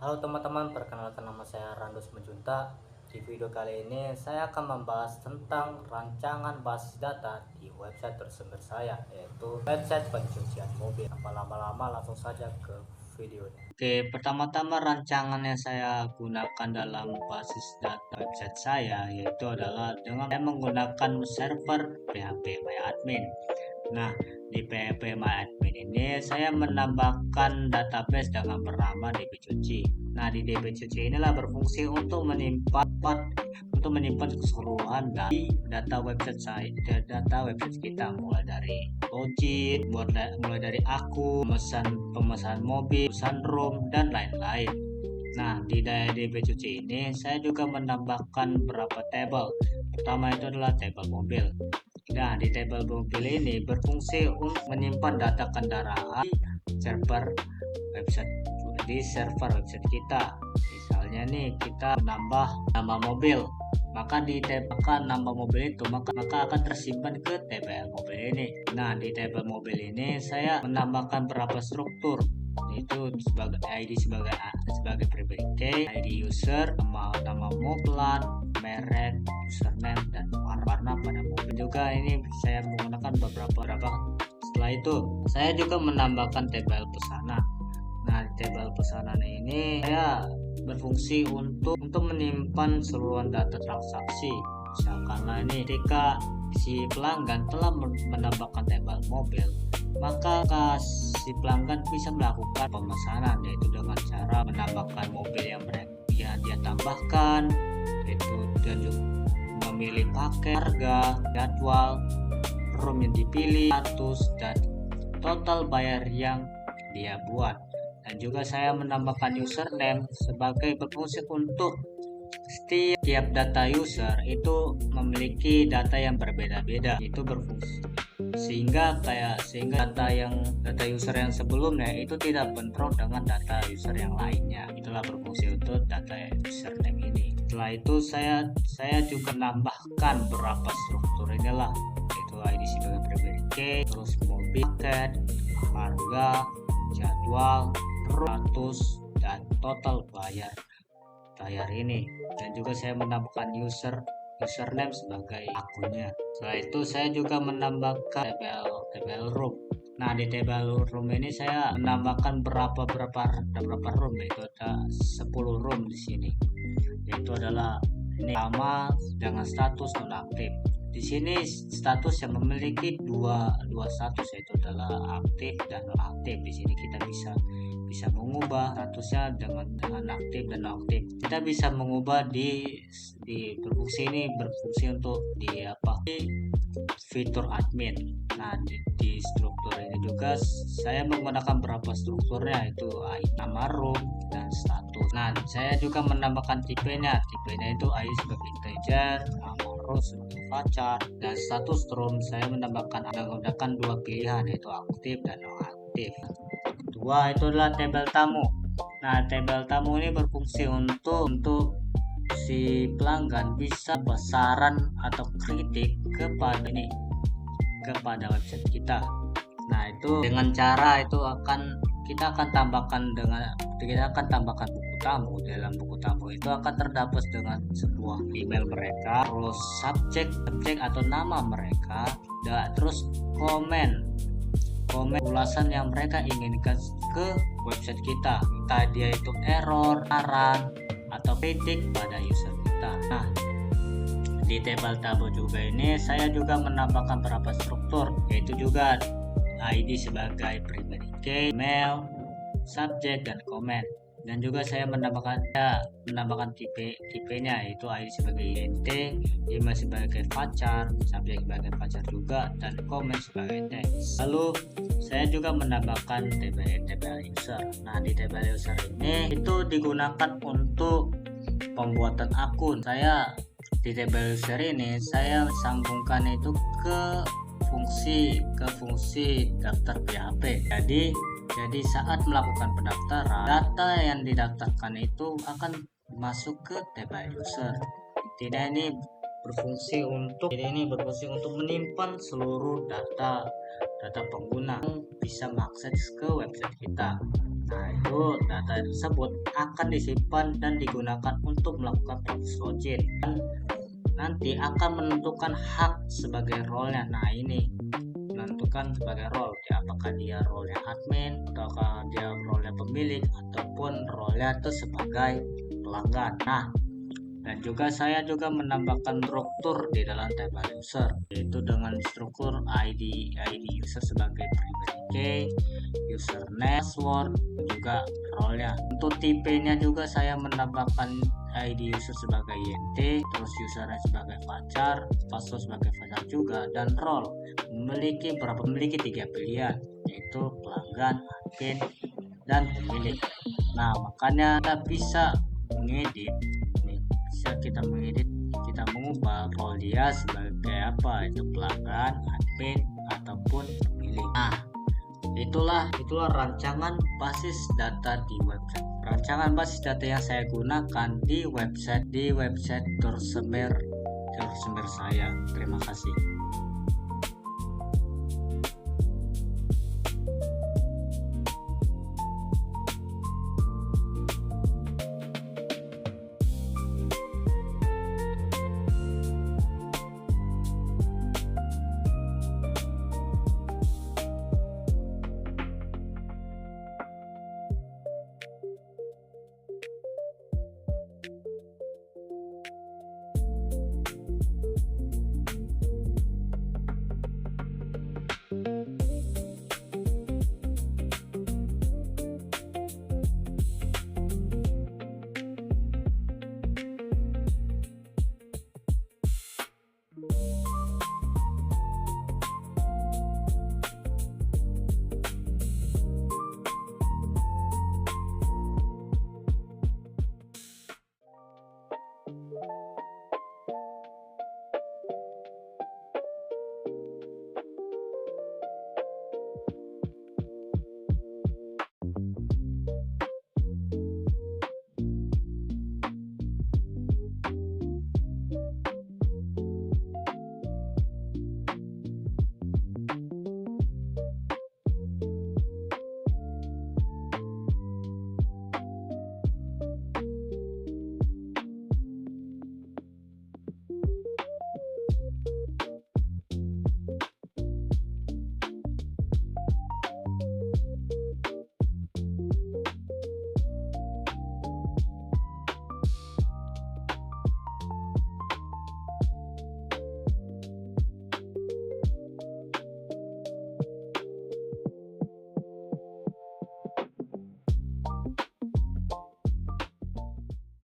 Halo teman-teman, perkenalkan nama saya Randus Menjunta. Di video kali ini saya akan membahas tentang rancangan basis data di website bersumber saya, yaitu website pencucian mobil. Tanpa lama-lama langsung saja ke videonya. Oke, pertama-tama rancangan yang saya gunakan dalam basis data website saya yaitu adalah dengan saya menggunakan server PHP MyAdmin. Nah, di PHP MyAdmin ini saya menambahkan database dengan bernama DBCuci. Nah, di DBCuci inilah berfungsi untuk menyimpan keseluruhan dari data website saya, data website kita, mulai dari login, mulai dari akun, pemesan mobil, pemesan room, dan lain-lain. Nah, di DBCuci ini saya juga menambahkan beberapa table. Pertama itu adalah table mobil. Nah, di table mobil ini berfungsi untuk menyimpan data kendaraan di server website kita. Misalnya nih, kita menambah nama mobil, maka nama mobil itu maka akan tersimpan ke table mobil ini. Nah, di table mobil ini saya menambahkan beberapa struktur, yaitu sebagai ID sebagai pribadi key, ID user, nama mobil, merek, username, dan warna pada mobil. Juga ini saya menggunakan beberapa. Setelah itu saya juga menambahkan tabel pesanan. Nah, di tabel pesanan ini saya berfungsi untuk menyimpan seluruh data transaksi. Misalkan ini ketika si pelanggan telah menambahkan tabel mobil, maka si pelanggan bisa melakukan pemesanan, yaitu dengan cara menambahkan mobil yang dia tambahkan, yaitu dan juga memilih paket, harga, jadwal, room yang dipilih, status, dan total bayar yang dia buat. Dan juga saya menambahkan username sebagai berfungsi untuk setiap data user itu memiliki data yang berbeda-beda, itu berfungsi sehingga data user yang sebelumnya itu tidak bentrok dengan data user yang lainnya. Itulah berfungsi untuk data username ini. Setelah itu saya juga menambahkan beberapa struktur inilah, yaitu ID sebagai pribadi key, terus mobil, harga, jadwal, status, dan total bayar ini. Dan juga saya menambahkan username sebagai akunnya. Setelah itu saya juga menambahkan table room. Nah, di table room ini saya menambahkan berapa room, yaitu ada 10 room di sini. Yaitu adalah ini sama dengan status nonaktif. Di sini status yang memiliki dua status, yaitu adalah aktif dan nonaktif. Di sini kita bisa mengubah statusnya dengan aktif dan nonaktif. Kita bisa mengubah di berfungsi untuk di fitur admin. Nah, di struktur ini juga saya menggunakan beberapa strukturnya, yaitu nama room dan status. Nah, saya juga menambahkan tipenya itu ID sebagai integer, nama room sebagai varchar, dan status room saya menggunakan dua pilihan, yaitu aktif dan non-aktif. Kedua itu adalah tabel tamu. Nah, tabel tamu ini berfungsi untuk si pelanggan bisa saran atau kritik kepada website kita. Nah, itu dengan cara itu kita akan tambahkan buku tamu. Dalam buku tamu itu akan terdapat dengan sebuah email mereka, terus subjek atau nama mereka, dan terus komen ulasan yang mereka inginkan ke website kita, entah dia itu error, saran, atau kritik pada user kita. Nah, di table tabu juga ini saya juga menambahkan beberapa struktur, yaitu juga ID sebagai pribadi key, email, subjek, dan komen. Dan juga saya menambahkan tipenya, yaitu ID sebagai int, email sebagai varchar, subjek sebagai varchar juga, dan komen sebagai teks. Lalu saya juga menambahkan table user. Nah, di table user ini itu digunakan untuk pembuatan akun. Di table user ini saya sambungkan itu ke fungsi daftar PHP. Jadi saat melakukan pendaftaran, data yang didaftarkan itu akan masuk ke table user. Ini berfungsi untuk menyimpan seluruh data pengguna yang bisa mengakses ke website kita. Nah, itu data tersebut akan disimpan dan digunakan untuk melakukan proses login, dan nanti akan menentukan hak sebagai role-nya. Nah, ini menentukan sebagai role, ya, apakah dia role-nya admin, ataukah dia role-nya pemilik, ataupun role-nya itu sebagai pelanggan. Nah, dan juga saya juga menambahkan struktur di dalam table user, yaitu dengan struktur ID user sebagai primary key, username, password, dan juga role-nya. Untuk tipenya juga saya menambahkan ID user sebagai INT, terus username sebagai pacar, password sebagai pacar juga, dan role memiliki 3 pilihan, yaitu pelanggan, admin, dan pemilik. Nah, makanya kita bisa mengedit, kita mengubah role dia sebagai apa, itu pelanggan, admin, ataupun pemilik. Nah, itulah rancangan basis data di website. Rancangan basis data yang saya gunakan di website Tersemer saya. Terima kasih.